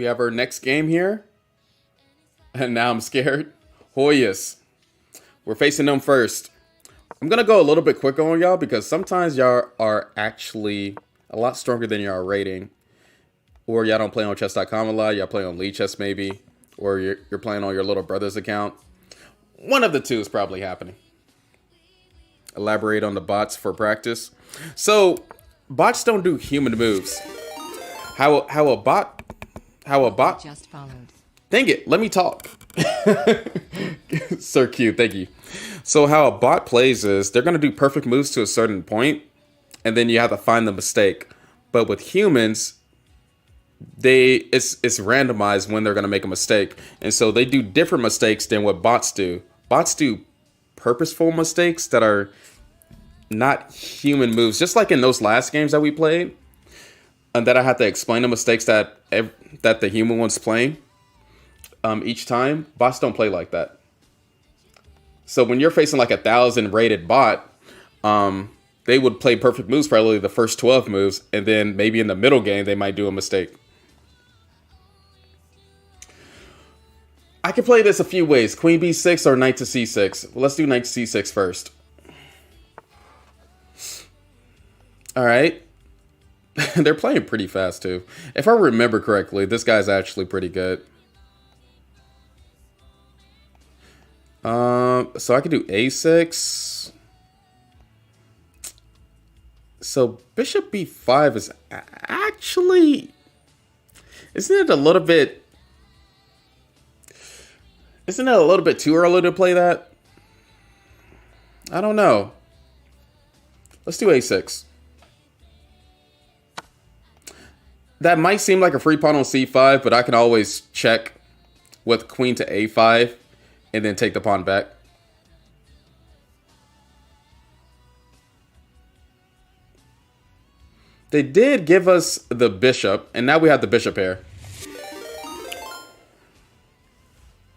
We have our next game here. And now I'm scared. Hoyas. We're facing them first. I'm going to go a little bit quicker on y'all because sometimes y'all are actually a lot stronger than y'all rating. Or y'all don't play on chess.com a lot. Y'all play on Lead Chess maybe. Or you're playing on your little brother's account. One of the two is probably happening. Elaborate on the bots for practice. So, bots don't do human moves. How a bot just followed. Dang it, let me talk. So cute, thank you. So how a bot plays is they're gonna do perfect moves to a certain point, and then you have to find the mistake. But with humans, it's randomized when they're gonna make a mistake. And so they do different mistakes than what bots do. Bots do purposeful mistakes that are not human moves. Just like in those last games that we played, and that I had to explain the mistakes that the human one's playing. Each time, bots don't play like that. So when you're facing like 1,000 rated bot, they would play perfect moves probably the first 12 moves, and then maybe in the middle game they might do a mistake. I can play this a few ways: Queen B6 or Knight to C6. Well, let's do Knight to C6 first. All right. They're playing pretty fast too. If I remember correctly, this guy's actually pretty good. So I could do A6. So Bishop B5 is actually... Isn't it a little bit too early to play that? I don't know. Let's do A6. That might seem like a free pawn on C5, but I can always check with queen to A5 and then take the pawn back. They did give us the bishop, and now we have the bishop pair.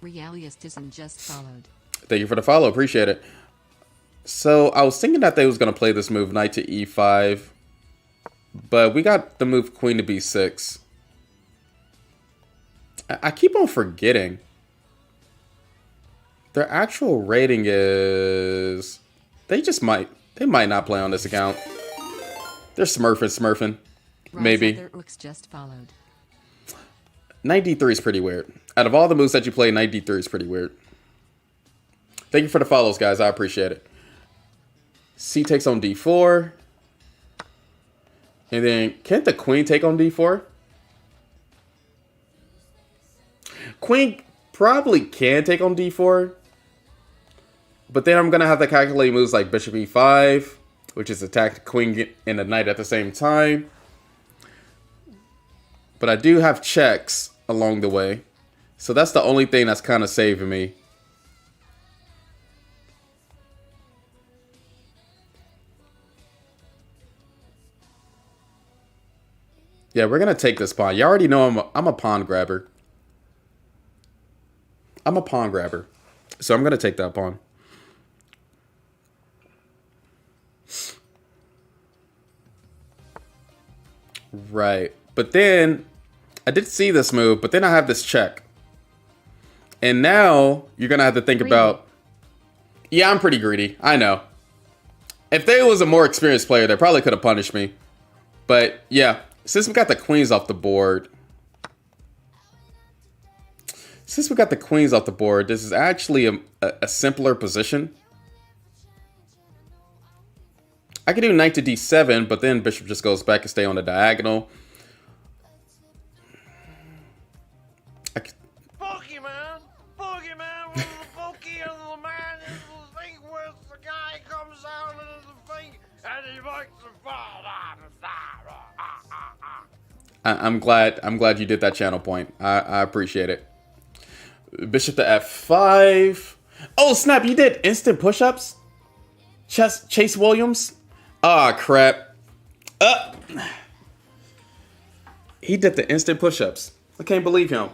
Realisticism just followed. Thank you for the follow, appreciate it. So I was thinking that they was going to play this move, knight to E5, but we got the move queen to B6. I keep on forgetting. Their actual rating is... They might not play on this account. They're smurfing. Maybe. Just followed. Knight D3 is pretty weird. Out of all the moves that you play, Knight D3 is pretty weird. Thank you for the follows, guys. I appreciate it. C takes on D4. And then, can't the queen take on D4? Queen probably can take on D4. But then I'm going to have to calculate moves like Bishop E5, which is attack the queen and the knight at the same time. But I do have checks along the way. So that's the only thing that's kind of saving me. Yeah, we're going to take this pawn. You already know I'm a pawn grabber. I'm a pawn grabber. So I'm going to take that pawn. Right. But then, I did see this move, but then I have this check. And now, you're going to have to think about... Yeah, I'm pretty greedy. I know. If they was a more experienced player, they probably could have punished me. But, yeah. Since we got the queens off the board... This is actually a simpler position. I could do knight to D7, but then bishop just goes back and stay on the diagonal. Pokemon, with the pokey of the man is the thing where the guy comes out of the thing and he makes the fall down the side. I'm glad you did that channel point. I appreciate it. Bishop to F5. Oh snap! You did instant push-ups. Chase Williams. Ah crap. He did the instant push-ups. I can't believe him.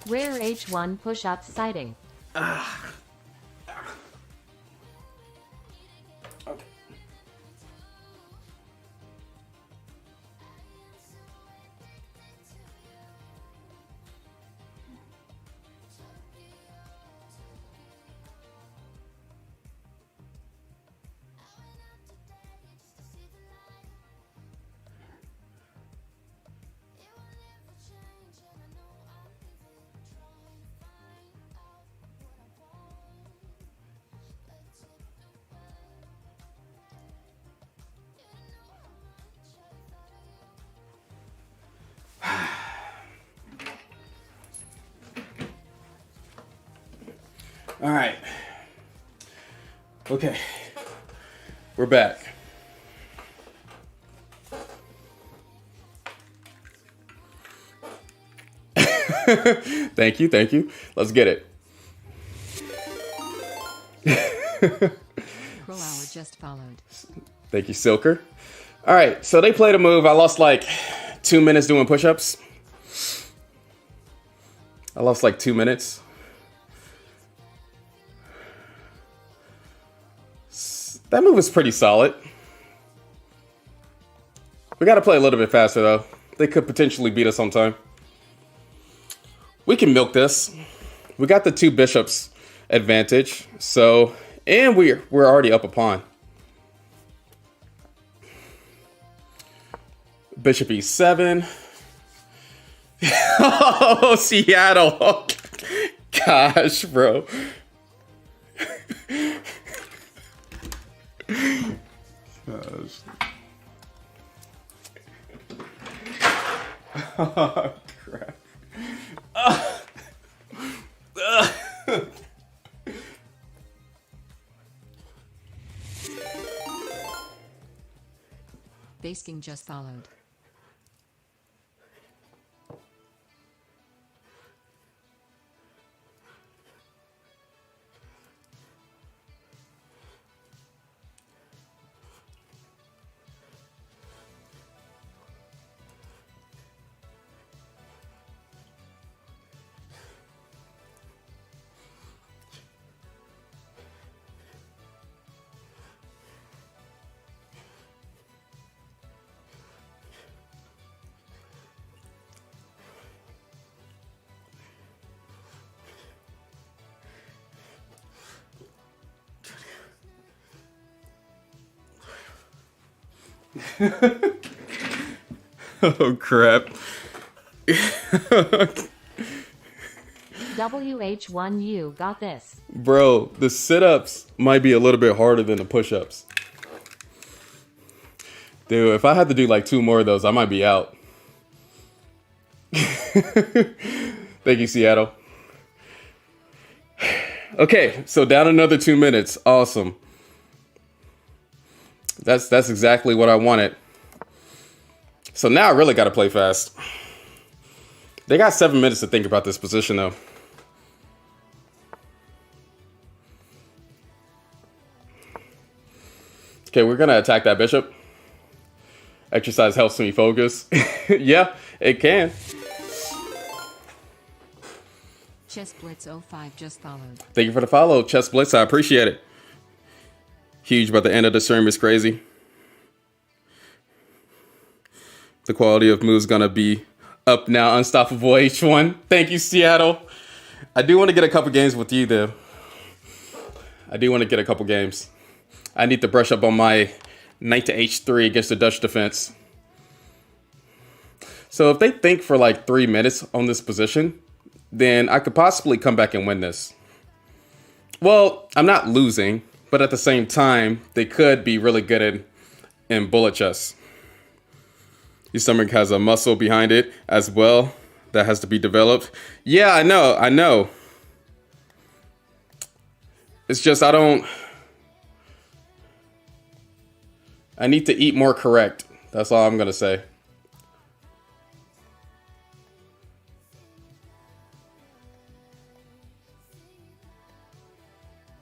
Rare H1 push-up sighting. All right. Okay. We're back. Thank you. Thank you. Let's get it. Pro hour just followed. Thank you, Silker. All right. So they played a move. I lost like 2 minutes doing push-ups. I lost like 2 minutes. That move is pretty solid. We got to play a little bit faster, though. They could potentially beat us on time. We can milk this. We got the 2 bishops advantage. So, and we're already up a pawn. Bishop e7. Oh, Seattle. Oh, gosh, bro. Gosh. Oh, crap. Base king just followed. Oh, crap. WH1U got this. Bro, the sit-ups might be a little bit harder than the push-ups. Dude, if I had to do like 2 more of those, I might be out. Thank you, Seattle. Okay, so down another 2 minutes. Awesome. That's exactly what I wanted. So now I really got to play fast. They got 7 minutes to think about this position, though. Okay, we're going to attack that bishop. Exercise helps me focus. Yeah, it can. Chess Blitz 05 just followed. Thank you for the follow, Chess Blitz. I appreciate it. Huge, but the end of the stream is crazy. The quality of moves gonna be up now. Unstoppable H1. Thank you, Seattle. I do want to get a couple games with you, though. I do want to get a couple games. I need to brush up on my knight to h3 against the Dutch defense. So if they think for like 3 minutes on this position, then I could possibly come back and win this. Well, I'm not losing, but at the same time, they could be really good in bullet chess. Your stomach has a muscle behind it as well that has to be developed. Yeah, I know. It's just I need to eat more correct. That's all I'm going to say.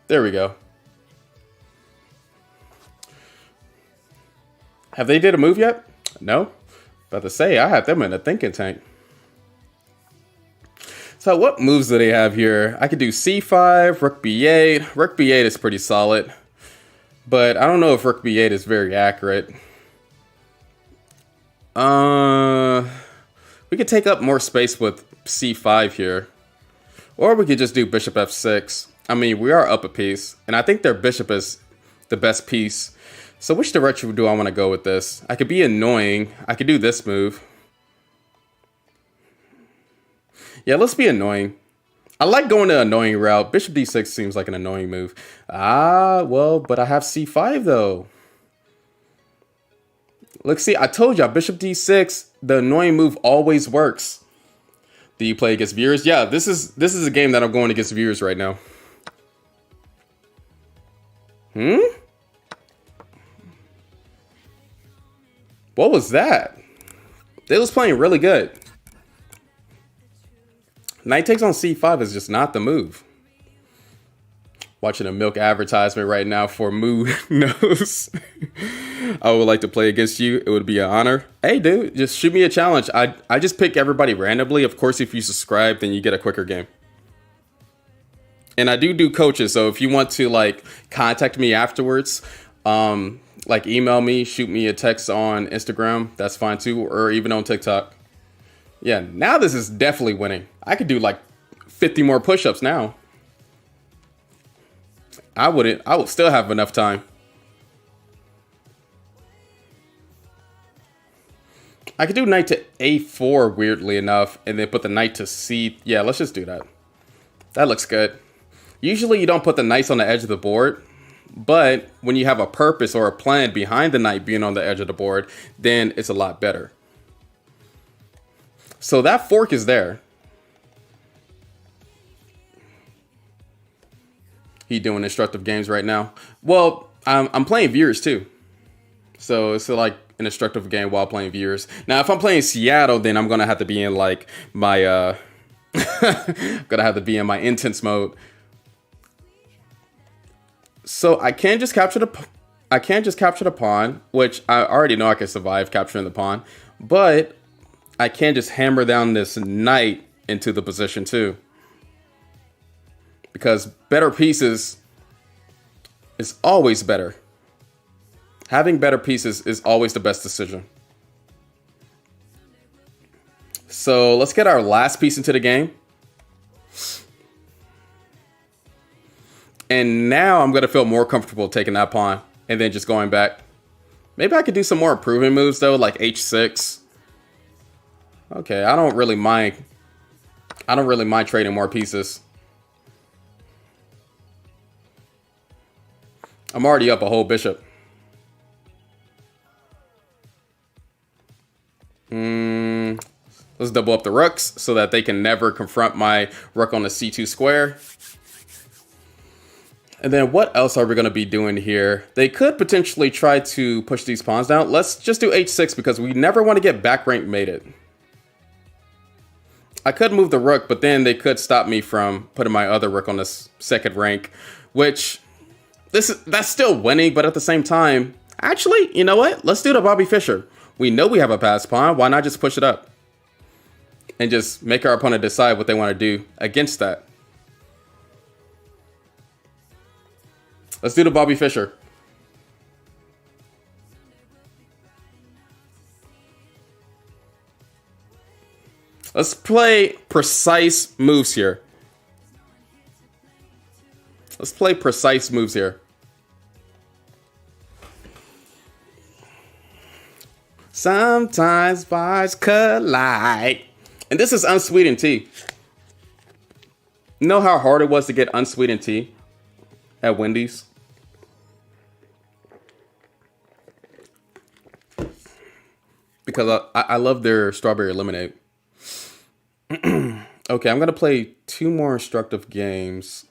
There we go. Have they did a move yet? No. About to say, I had them in a thinking tank. So what moves do they have here? I could do c5, rook b8. Rook b8 is pretty solid, but I don't know if rook b8 is very accurate. We could take up more space with c5 here, or we could just do bishop f6. I mean, we are up a piece, and I think their bishop is the best piece. So which direction do I want to go with this? I could be annoying. I could do this move. Yeah, let's be annoying. I like going the annoying route. Bishop d6 seems like an annoying move. Well, but I have c5 though. Look, see, I told y'all, bishop d6, the annoying move always works. Do you play against viewers? Yeah, this is a game that I'm going against viewers right now. What was that? They was playing really good. Knight takes on c5 is just not the move. Watching a milk advertisement right now for Moo knows. I would like to play against you. It would be an honor. Hey, dude, just shoot me a challenge. I just pick everybody randomly. Of course, if you subscribe, then you get a quicker game. And I do coaches, so if you want to like contact me afterwards, like email me, shoot me a text on Instagram, that's fine too, or even on TikTok. Yeah, now this is definitely winning. I could do like 50 more push-ups now. I would still have enough time. I could do knight to a4 weirdly enough, and then put the knight to c. Yeah, let's just do that. That looks good. Usually you don't put the knights on the edge of the board, but when you have a purpose or a plan behind the knight being on the edge of the board, then it's a lot better. So that fork is there. He doing instructive games right now. Well, I'm playing viewers too. So it's like an instructive game while playing viewers. Now, if I'm playing Seattle, then I'm gonna have to be in like my gonna have to be in my intense mode. So I can't just capture the pawn, which I already know I can survive capturing the pawn, but I can just hammer down this knight into the position too. Because better pieces is always better. Having better pieces is always the best decision. So let's get our last piece into the game. And now I'm going to feel more comfortable taking that pawn and then just going back. Maybe I could do some more improving moves though, like h6. Okay, I don't really mind trading more pieces. I'm already up a whole bishop. Let's double up the rooks so that they can never confront my rook on the c2 square. And then what else are we going to be doing here? They could potentially try to push these pawns down. Let's just do h6 because we never want to get back rank mated. I could move the rook, but then they could stop me from putting my other rook on this second rank, which that's still winning, but at the same time, actually, you know what? Let's do the Bobby Fischer. We know we have a passed pawn. Why not just push it up? And just make our opponent decide what they want to do against that. Let's do the Bobby Fischer. Let's play precise moves here. Let's play precise moves here. Sometimes bars collide. And this is unsweetened tea. You know how hard it was to get unsweetened tea at Wendy's? Because I love their strawberry lemonade. Okay, I'm going to play 2 more instructive games.